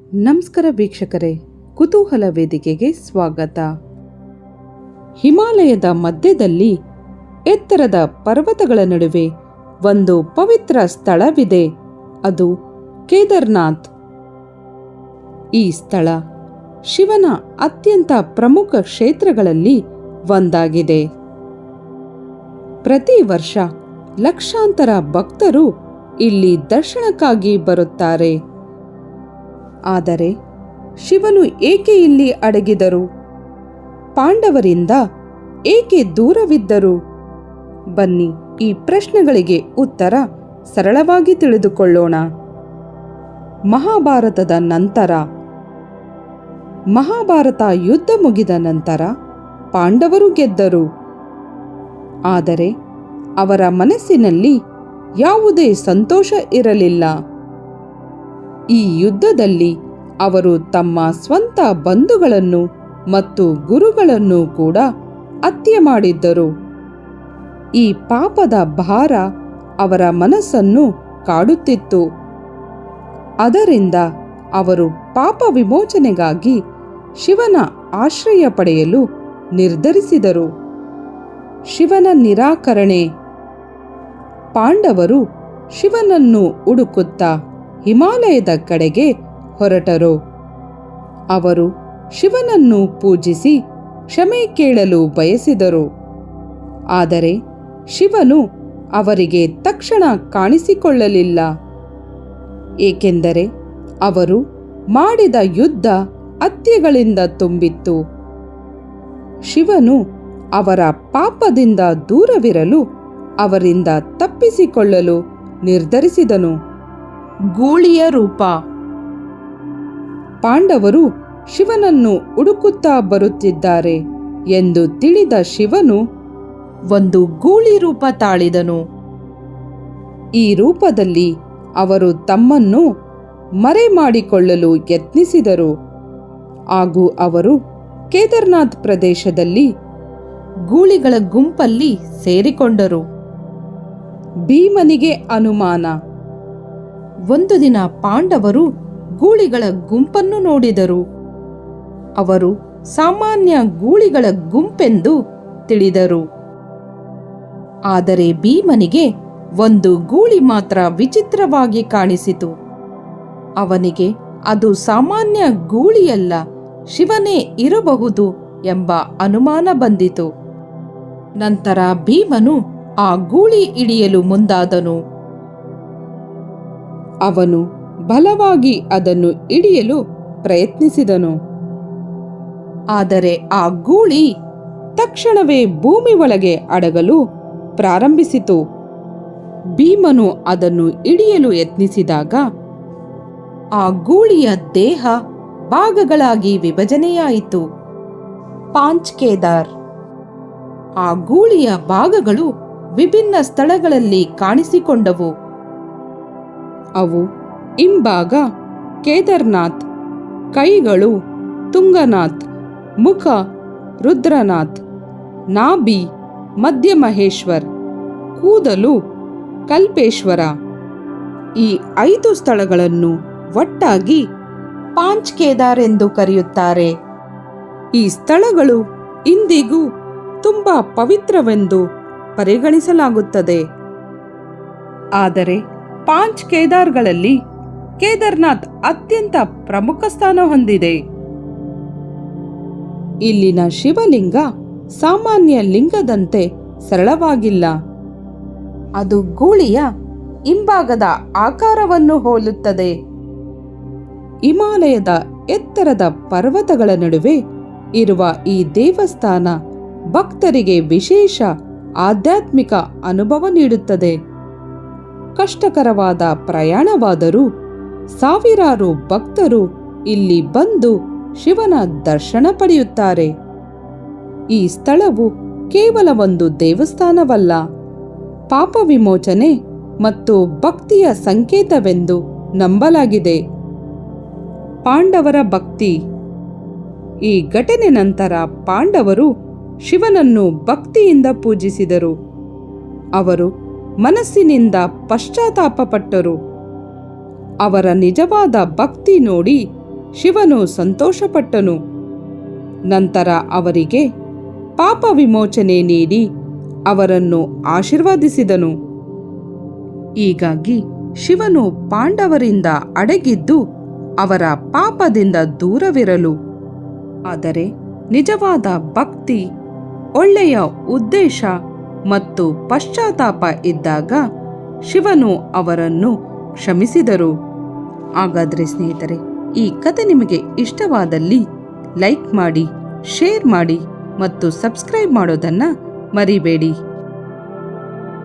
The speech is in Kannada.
ನಮಸ್ಕಾರ ವೀಕ್ಷಕರೇ, ಕುತೂಹಲ ವೇದಿಕೆಗೆ ಸ್ವಾಗತ. ಹಿಮಾಲಯದ ಮಧ್ಯದಲ್ಲಿ ಎತ್ತರದ ಪರ್ವತಗಳ ನಡುವೆ ಒಂದು ಪವಿತ್ರ ಸ್ಥಳವಿದೆ. ಅದು ಕೇದಾರ್ನಾಥ್. ಈ ಸ್ಥಳ ಶಿವನ ಅತ್ಯಂತ ಪ್ರಮುಖ ಕ್ಷೇತ್ರಗಳಲ್ಲಿ ಒಂದಾಗಿದೆ. ಪ್ರತಿ ವರ್ಷ ಲಕ್ಷಾಂತರ ಭಕ್ತರು ಇಲ್ಲಿ ದರ್ಶನಕ್ಕಾಗಿ ಬರುತ್ತಾರೆ. ಆದರೆ ಶಿವನು ಏಕೆ ಇಲ್ಲಿ ಅಡಗಿದರು? ಪಾಂಡವರಿಂದ ಏಕೆ ದೂರವಿದ್ದರು? ಬನ್ನಿ, ಈ ಪ್ರಶ್ನೆಗಳಿಗೆ ಉತ್ತರ ಸರಳವಾಗಿ ತಿಳಿದುಕೊಳ್ಳೋಣ. ಮಹಾಭಾರತದ ನಂತರ, ಮಹಾಭಾರತ ಯುದ್ಧ ಮುಗಿದ ನಂತರ ಪಾಂಡವರು ಗೆದ್ದರು. ಆದರೆ ಅವರ ಮನಸ್ಸಿನಲ್ಲಿ ಯಾವುದೇ ಸಂತೋಷ ಇರಲಿಲ್ಲ. ಈ ಯುದ್ಧದಲ್ಲಿ ಅವರು ತಮ್ಮ ಸ್ವಂತ ಬಂಧುಗಳನ್ನು ಮತ್ತು ಗುರುಗಳನ್ನು ಕೂಡ ಹತ್ಯೆ ಮಾಡಿದ್ದರು. ಈ ಪಾಪದ ಭಾರ ಅವರ ಮನಸ್ಸನ್ನು ಕಾಡುತ್ತಿತ್ತು. ಅದರಿಂದ ಅವರು ಪಾಪ ವಿಮೋಚನೆಗಾಗಿ ಶಿವನ ಆಶ್ರಯ ಪಡೆಯಲು ನಿರ್ಧರಿಸಿದರು. ಶಿವನ ನಿರಾಕರಣೆ. ಪಾಂಡವರು ಶಿವನನ್ನು ಹುಡುಕುತ್ತಾ ಹಿಮಾಲಯದ ಕಡೆಗೆ ಹೊರಟರು. ಅವರು ಶಿವನನ್ನು ಪೂಜಿಸಿ ಕ್ಷಮೆ ಕೇಳಲು ಬಯಸಿದರು. ಆದರೆ ಶಿವನು ಅವರಿಗೆ ತಕ್ಷಣ ಕಾಣಿಸಿಕೊಳ್ಳಲಿಲ್ಲ. ಏಕೆಂದರೆ ಅವರು ಮಾಡಿದ ಯುದ್ಧ ಹತ್ಯೆಗಳಿಂದ ತುಂಬಿತ್ತು. ಶಿವನು ಅವರ ಪಾಪದಿಂದ ದೂರವಿರಲು ಅವರಿಂದ ತಪ್ಪಿಸಿಕೊಳ್ಳಲು ನಿರ್ಧರಿಸಿದನು. ಗೂಳಿಯ ರೂಪ. ಪಾಂಡವರು ಶಿವನನ್ನು ಹುಡುಕುತ್ತಾ ಬರುತ್ತಿದ್ದಾರೆ ಎಂದು ತಿಳಿದ ಶಿವನು ಒಂದು ಗೂಳಿ ರೂಪ ತಾಳಿದನು. ಈ ರೂಪದಲ್ಲಿ ಅವರು ತಮ್ಮನ್ನು ಮರೆಮಾಡಿಕೊಳ್ಳಲು ಯತ್ನಿಸಿದರು. ಹಾಗೂ ಅವರು ಕೇದಾರ್ನಾಥ್ ಪ್ರದೇಶದಲ್ಲಿ ಗೂಳಿಗಳ ಗುಂಪಲ್ಲಿ ಸೇರಿಕೊಂಡರು. ಭೀಮನಿಗೆ ಅನುಮಾನ. ಒಂದು ದಿನ ಪಾಂಡವರು ಗೂಳಿಗಳ ಗುಂಪನ್ನು ನೋಡಿದರು. ಅವರು ಸಾಮಾನ್ಯ ಗೂಳಿಗಳ ಗುಂಪೆಂದು ತಿಳಿದರು. ಆದರೆ ಭೀಮನಿಗೆ ಒಂದು ಗೂಳಿ ಮಾತ್ರ ವಿಚಿತ್ರವಾಗಿ ಕಾಣಿಸಿತು. ಅವನಿಗೆ ಅದು ಸಾಮಾನ್ಯ ಗೂಳಿಯಲ್ಲ, ಶಿವನೇ ಇರಬಹುದು ಎಂಬ ಅನುಮಾನ ಬಂದಿತು. ನಂತರ ಭೀಮನು ಆ ಗೂಳಿ ಹಿಡಿಯಲು ಮುಂದಾದನು. ಅವನು ಬಲವಾಗಿ ಅದನ್ನು ಹಿಡಿಯಲು ಪ್ರಯತ್ನಿಸಿದನು. ಆದರೆ ಆ ಗೂಳಿ ತಕ್ಷಣವೇ ಭೂಮಿ ಒಳಗೆ ಅಡಗಲು ಪ್ರಾರಂಭಿಸಿತು. ಭೀಮನು ಅದನ್ನು ಹಿಡಿಯಲು ಯತ್ನಿಸಿದಾಗ ಆ ಗೂಳಿಯ ದೇಹ ಭಾಗಗಳಾಗಿ ವಿಭಜನೆಯಾಯಿತು. ಪಾಂಚ್ ಕೇದಾರ್. ಆ ಗೂಳಿಯ ಭಾಗಗಳು ವಿಭಿನ್ನ ಸ್ಥಳಗಳಲ್ಲಿ ಕಾಣಿಸಿಕೊಂಡವು. ಅವು ಹಿಂಭಾಗ ಕೇದಾರ್ನಾಥ್, ಕೈಗಳು ತುಂಗನಾಥ್, ಮುಖ ರುದ್ರನಾಥ್, ನಾಭಿ ಮಧ್ಯಮಹೇಶ್ವರ್, ಕೂದಲು ಕಲ್ಪೇಶ್ವರ. ಈ 5 ಸ್ಥಳಗಳನ್ನು ಒಟ್ಟಾಗಿ ಪಾಂಚ್ ಕೇದಾರ್ ಎಂದು ಕರೆಯುತ್ತಾರೆ. ಈ ಸ್ಥಳಗಳು ಇಂದಿಗೂ ತುಂಬಾ ಪವಿತ್ರವೆಂದು ಪರಿಗಣಿಸಲಾಗುತ್ತದೆ. ಆದರೆ ಪಾಂಚ್ ಕೇದಾರ್ಗಳಲ್ಲಿ ಕೇದಾರ್ನಾಥ್ ಅತ್ಯಂತ ಪ್ರಮುಖ ಸ್ಥಾನ ಹೊಂದಿದೆ. ಇಲ್ಲಿನ ಶಿವಲಿಂಗ ಸಾಮಾನ್ಯ ಲಿಂಗದಂತೆ ಸರಳವಾಗಿಲ್ಲ. ಅದು ಗೂಳಿಯ ಹಿಂಭಾಗದ ಆಕಾರವನ್ನು ಹೋಲುತ್ತದೆ. ಹಿಮಾಲಯದ ಎತ್ತರದ ಪರ್ವತಗಳ ನಡುವೆ ಇರುವ ಈ ದೇವಸ್ಥಾನ ಭಕ್ತರಿಗೆ ವಿಶೇಷ ಆಧ್ಯಾತ್ಮಿಕ ಅನುಭವ ನೀಡುತ್ತದೆ. ಕಷ್ಟಕರವಾದ ಪ್ರಯಾಣವಾದರೂ ಸಾವಿರಾರು ಭಕ್ತರು ಇಲ್ಲಿ ಬಂದು ಶಿವನ ದರ್ಶನ ಪಡೆಯುತ್ತಾರೆ. ಈ ಸ್ಥಳವು ಕೇವಲ ಒಂದು ದೇವಸ್ಥಾನವಲ್ಲ, ಪಾಪ ವಿಮೋಚನೆ ಮತ್ತು ಭಕ್ತಿಯ ಸಂಕೇತವೆಂದು ನಂಬಲಾಗಿದೆ. ಪಾಂಡವರ ಭಕ್ತಿ. ಈ ಘಟನೆ ನಂತರ ಪಾಂಡವರು ಶಿವನನ್ನು ಭಕ್ತಿಯಿಂದ ಪೂಜಿಸಿದರು. ಅವರು ಮನಸ್ಸಿನಿಂದ ಪಶ್ಚಾತ್ತಾಪ ಪಟ್ಟರು. ಅವರ ನಿಜವಾದ ಭಕ್ತಿ ನೋಡಿ ಶಿವನು ಸಂತೋಷಪಟ್ಟನು. ನಂತರ ಅವರಿಗೆ ಪಾಪ ವಿಮೋಚನೆ ನೀಡಿ ಅವರನ್ನು ಆಶೀರ್ವದಿಸಿದನು. ಹೀಗಾಗಿ ಶಿವನು ಪಾಂಡವರಿಂದ ಅಡಗಿದ್ದು ಅವರ ಪಾಪದಿಂದ ದೂರವಿರಲು. ಆದರೆ ನಿಜವಾದ ಭಕ್ತಿ, ಒಳ್ಳೆಯ ಉದ್ದೇಶ ಮತ್ತು ಪಶ್ಚಾತ್ತಾಪ ಇದ್ದಾಗ ಶಿವನು ಅವರನ್ನು ಕ್ಷಮಿಸಿದರು. ಹಾಗಾದರೆ ಸ್ನೇಹಿತರೆ, ಈ ಕತೆ ನಿಮಗೆ ಇಷ್ಟವಾದಲ್ಲಿ ಲೈಕ್ ಮಾಡಿ, ಶೇರ್ ಮಾಡಿ ಮತ್ತು ಸಬ್ಸ್ಕ್ರೈಬ್ ಮಾಡೋದನ್ನು ಮರಿಬೇಡಿ.